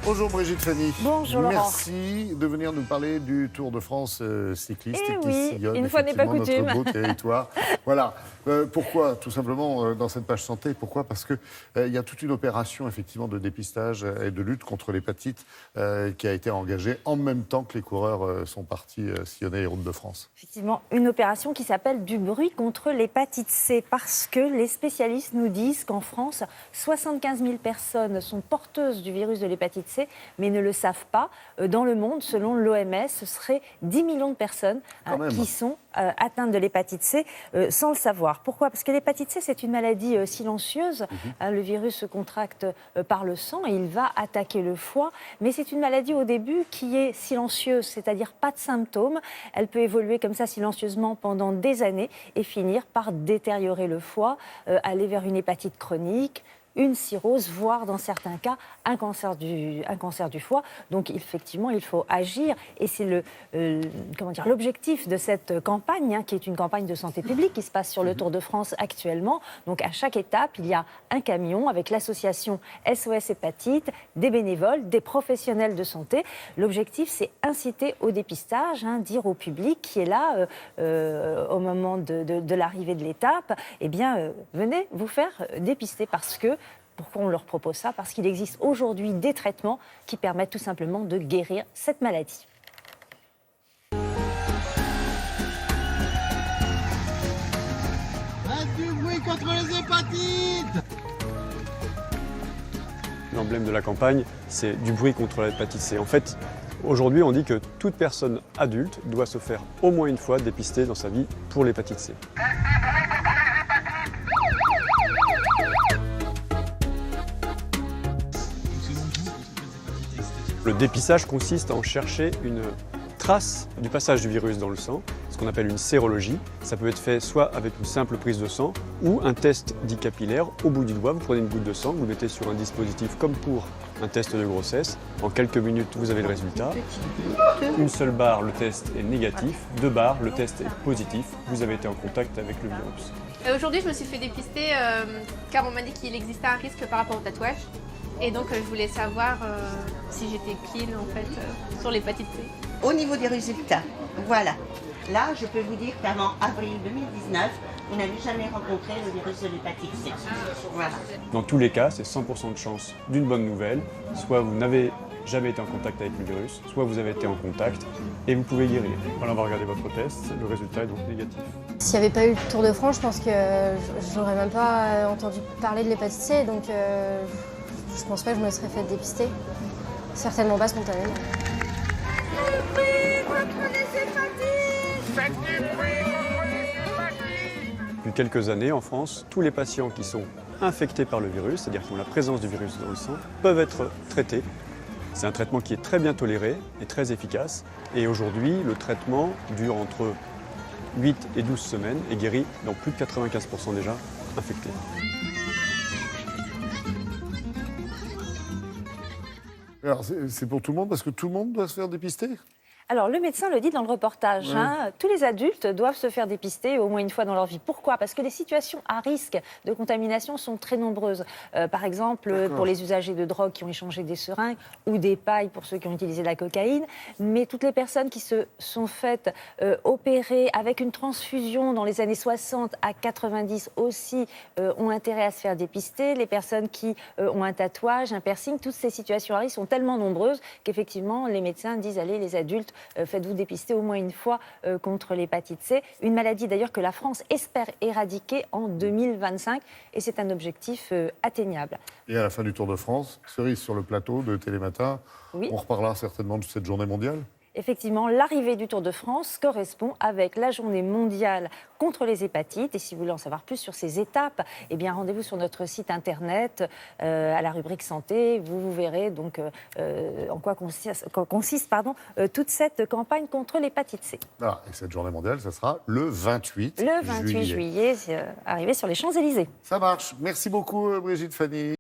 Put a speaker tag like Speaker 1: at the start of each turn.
Speaker 1: Bonjour Brigitte Fanny.
Speaker 2: Bonjour Laurent.
Speaker 1: Merci de venir nous parler du Tour de France cycliste
Speaker 2: Eh
Speaker 1: qui
Speaker 2: oui,
Speaker 1: sillonne
Speaker 2: une fois n'est pas
Speaker 1: effectivement
Speaker 2: coutume.
Speaker 1: notre beau territoire. Voilà. Pourquoi, tout simplement, dans cette page santé, pourquoi? Parce que il y a toute une opération effectivement de dépistage et de lutte contre l'hépatite qui a été engagée en même temps que les coureurs sont partis sillonner les routes de France.
Speaker 2: Effectivement, une opération qui s'appelle du bruit contre l'hépatite C, parce que les spécialistes nous disent qu'en France, 75 000 personnes sont porteuses du virus de l'hépatite C, mais ne le savent pas. Dans le monde, selon l'OMS, ce serait 10 millions de personnes qui sont atteintes de l'hépatite C sans le savoir. Pourquoi? Parce que l'hépatite C, c'est une maladie silencieuse. Le virus se contracte par le sang et il va attaquer le foie. Mais c'est une maladie au début qui est silencieuse, c'est-à-dire pas de symptômes. Elle peut évoluer comme ça silencieusement pendant des années et finir par détériorer le foie, aller vers une hépatite chronique, une cirrhose, voire dans certains cas un cancer du foie. Donc effectivement, il faut agir et c'est l'objectif de cette campagne, qui est une campagne de santé publique qui se passe sur le Tour de France actuellement. Donc à chaque étape, il y a un camion avec l'association SOS Hépatite, des bénévoles, des professionnels de santé. L'objectif, c'est inciter au dépistage, dire au public qui est là au moment de l'arrivée de l'étape, eh bien, venez vous faire dépister parce que pourquoi on leur propose ça? Parce qu'il existe aujourd'hui des traitements qui permettent tout simplement de guérir cette maladie.
Speaker 3: Faites du bruit contre les hépatites!
Speaker 4: L'emblème de la campagne, c'est du bruit contre l'hépatite C. En fait, aujourd'hui, on dit que toute personne adulte doit se faire au moins une fois dépister dans sa vie pour l'hépatite C. Le dépistage consiste à en chercher une trace du passage du virus dans le sang, ce qu'on appelle une sérologie. Ça peut être fait soit avec une simple prise de sang ou un test dit capillaire au bout du doigt. Vous prenez une goutte de sang, vous le mettez sur un dispositif comme pour un test de grossesse. En quelques minutes, vous avez le résultat. Une seule barre, le test est négatif. 2 barres, le test est positif. Vous avez été en contact avec le virus.
Speaker 5: Aujourd'hui, je me suis fait dépister car on m'a dit qu'il existait un risque par rapport au tatouage. Et donc, je voulais savoir si j'étais clean en fait sur l'hépatite C.
Speaker 6: Au niveau des résultats, voilà. Là, je peux vous dire qu'avant avril 2019, vous n'avez jamais rencontré le virus de l'hépatite C. Voilà.
Speaker 4: Dans tous les cas, c'est 100% de chance d'une bonne nouvelle. Soit vous n'avez jamais été en contact avec le virus, soit vous avez été en contact et vous pouvez guérir. Voilà, on va regarder votre test. Le résultat est donc négatif.
Speaker 7: S'il n'y avait pas eu le Tour de France, je pense que j'aurais même pas entendu parler de l'hépatite C, donc je pense pas que je me serais fait dépister. Certainement pas spontanément.
Speaker 4: Depuis quelques années, en France, tous les patients qui sont infectés par le virus, c'est-à-dire qui ont la présence du virus dans le sang, peuvent être traités. C'est un traitement qui est très bien toléré et très efficace. Et aujourd'hui, le traitement dure entre 8 et 12 semaines et guérit dans plus de 95% déjà infectés.
Speaker 1: Alors c'est pour tout le monde parce que tout le monde doit se faire dépister?
Speaker 2: Alors, le médecin le dit dans le reportage, tous les adultes doivent se faire dépister au moins une fois dans leur vie. Pourquoi? Parce que les situations à risque de contamination sont très nombreuses. Par exemple, pour les usagers de drogue qui ont échangé des seringues ou des pailles pour ceux qui ont utilisé de la cocaïne. Mais toutes les personnes qui se sont faites opérer avec une transfusion dans les années 60 à 90 aussi ont intérêt à se faire dépister. Les personnes qui ont un tatouage, un piercing, toutes ces situations à risque sont tellement nombreuses qu'effectivement, les médecins disent, allez, les adultes, faites-vous dépister au moins une fois contre l'hépatite C. Une maladie d'ailleurs que la France espère éradiquer en 2025 et c'est un objectif atteignable.
Speaker 1: Et à la fin du Tour de France, cerise sur le plateau de Télématin,
Speaker 2: Oui.
Speaker 1: on reparlera certainement de cette journée mondiale.
Speaker 2: Effectivement, l'arrivée du Tour de France correspond avec la journée mondiale contre les hépatites. Et si vous voulez en savoir plus sur ces étapes, eh bien, rendez-vous sur notre site internet, à la rubrique santé. Vous verrez donc en quoi consiste toute cette campagne contre l'hépatite C.
Speaker 1: Voilà, et cette journée mondiale, ça sera le 28
Speaker 2: Le 28 juillet, arrivé sur les Champs-Élysées.
Speaker 1: Ça marche. Merci beaucoup, Brigitte Fanny.